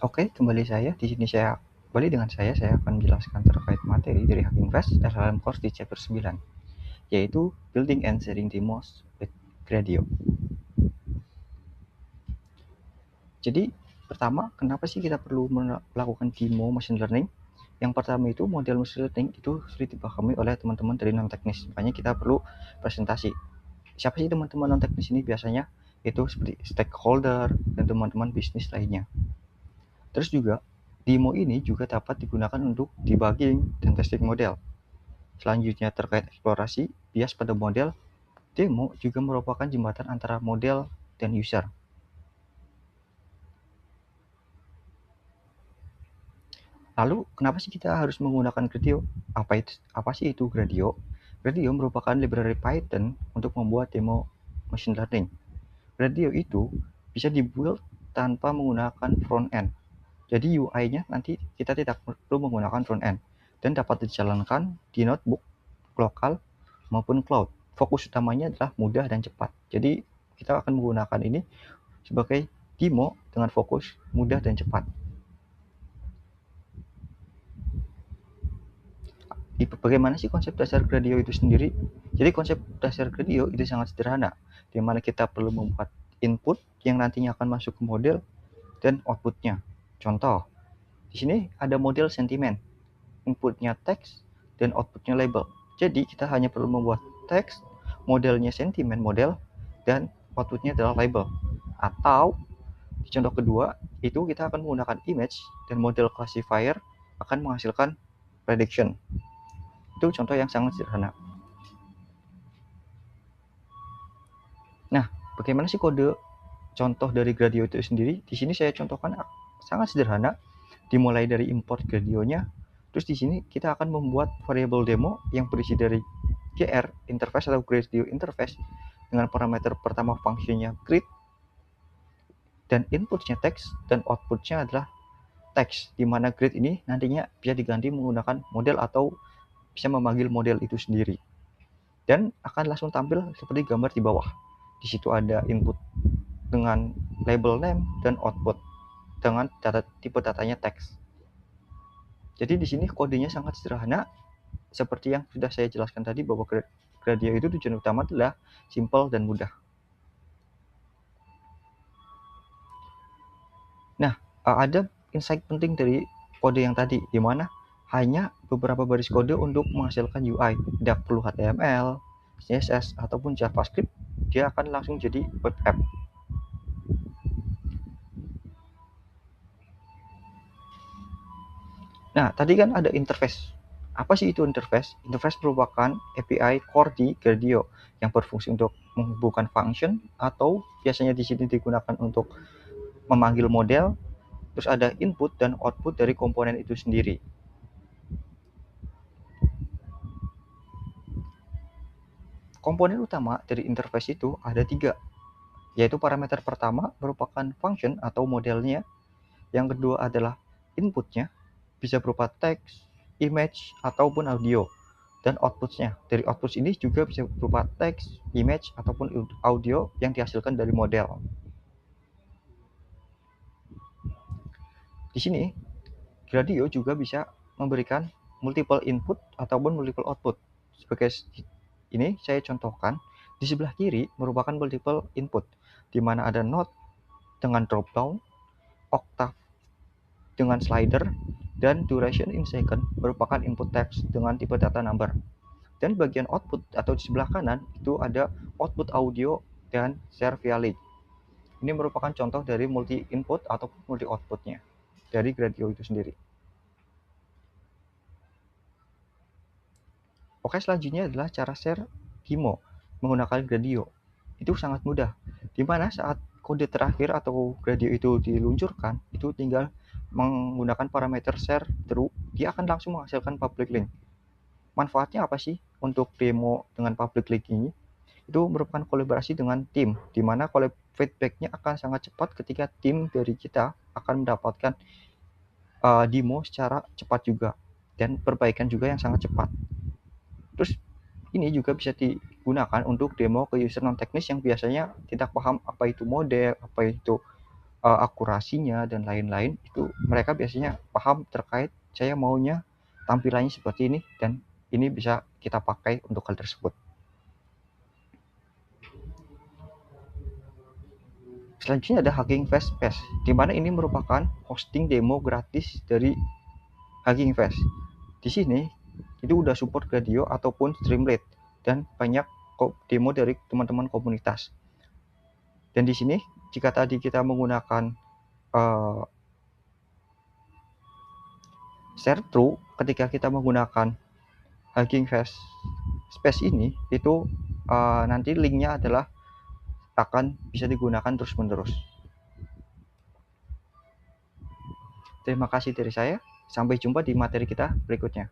Oke, kembali dengan saya akan menjelaskan terkait materi dari Hacking Fast LLM Course di chapter 9, yaitu Building and Sharing Demos with Gradio. Jadi, pertama, kenapa sih kita perlu melakukan demo machine learning? Yang pertama itu model machine learning itu sulit dipahami oleh teman-teman dari non-teknis, makanya kita perlu presentasi. Siapa sih teman-teman non-teknis ini biasanya? Itu seperti stakeholder dan teman-teman bisnis lainnya. Terus juga, demo ini juga dapat digunakan untuk debugging dan testing model. Selanjutnya terkait eksplorasi bias pada model, demo juga merupakan jembatan antara model dan user. Lalu, kenapa sih kita harus menggunakan Gradio? Apa sih itu Gradio? Gradio merupakan library Python untuk membuat demo machine learning. Gradio itu bisa dibuild tanpa menggunakan front end. Jadi UI-nya nanti kita tidak perlu menggunakan front end dan dapat dijalankan di notebook, lokal, maupun cloud. Fokus utamanya adalah mudah dan cepat. Jadi kita akan menggunakan ini sebagai demo dengan fokus mudah dan cepat. Bagaimana sih konsep dasar Gradio itu sendiri? Jadi konsep dasar Gradio itu sangat sederhana, di mana kita perlu membuat input yang nantinya akan masuk ke model dan outputnya. Contoh, di sini ada model sentimen, inputnya teks dan outputnya label. Jadi kita hanya perlu membuat teks, modelnya sentimen model, dan outputnya adalah label. Atau di contoh kedua, itu kita akan menggunakan image dan model classifier akan menghasilkan prediction. Itu contoh yang sangat sederhana. Nah, bagaimana sih kode contoh dari Gradio itu sendiri? Di sini saya contohkan sangat sederhana, dimulai dari import Gradionya. Terus di sini kita akan membuat variable demo yang berisi dari GR interface atau Gradio interface dengan parameter pertama fungsinya grid, dan inputnya teks dan outputnya adalah teks, di mana grid ini nantinya bisa diganti menggunakan model atau bisa memanggil model itu sendiri. Dan akan langsung tampil seperti gambar di bawah. Di situ ada input dengan label name dan output dengan tipe datanya teks. Jadi di sini kodenya sangat sederhana, seperti yang sudah saya jelaskan tadi bahwa Gradio itu tujuan utama adalah simple dan mudah. Nah, ada insight penting dari kode yang tadi, di mana hanya beberapa baris kode untuk menghasilkan UI. Tidak perlu HTML, CSS, ataupun JavaScript, dia akan langsung jadi web app. Nah, tadi kan ada interface. Apa sih itu interface? Interface merupakan API core di Gradio yang berfungsi untuk menghubungkan function atau biasanya di sini digunakan untuk memanggil model. Terus ada input dan output dari komponen itu sendiri. Komponen utama dari interface itu ada 3, yaitu parameter pertama merupakan function atau modelnya, yang kedua adalah inputnya, bisa berupa teks, image, ataupun audio, dan outputnya. Dari output ini juga bisa berupa teks, image, ataupun audio yang dihasilkan dari model. Di sini, Gradio juga bisa memberikan multiple input ataupun multiple output. Sebagai ini saya contohkan, di sebelah kiri merupakan multiple input, di mana ada note dengan drop down, octave dengan slider, dan duration in second merupakan input text dengan tipe data number. Dan bagian output atau di sebelah kanan itu ada output audio dan share via lead. Ini merupakan contoh dari multi input atau multi outputnya dari Gradio itu sendiri. Oke, selanjutnya adalah cara share demo menggunakan Gradio. Itu sangat mudah, di mana saat kode terakhir atau Gradio itu diluncurkan, itu tinggal menggunakan parameter share true, dia akan langsung menghasilkan public link. Manfaatnya apa sih untuk demo dengan public link ini? Itu merupakan kolaborasi dengan tim, di mana feedback-nya akan sangat cepat ketika tim dari kita akan mendapatkan demo secara cepat juga, dan perbaikan juga yang sangat cepat. Terus ini juga bisa digunakan untuk demo ke user non teknis yang biasanya tidak paham apa itu model, apa itu akurasinya dan lain-lain, itu mereka biasanya paham terkait saya maunya tampilannya seperti ini dan ini bisa kita pakai untuk hal tersebut. Selanjutnya ada Hugging Face Space, di mana ini merupakan hosting demo gratis dari Hugging Face. Di sini itu udah support Gradio ataupun Streamlit dan banyak demo dari teman-teman komunitas. Dan di sini jika tadi kita menggunakan share through, ketika kita menggunakan Hugging Face Space ini itu nanti linknya adalah akan bisa digunakan terus-menerus. Terima kasih dari saya. Sampai jumpa di materi kita berikutnya.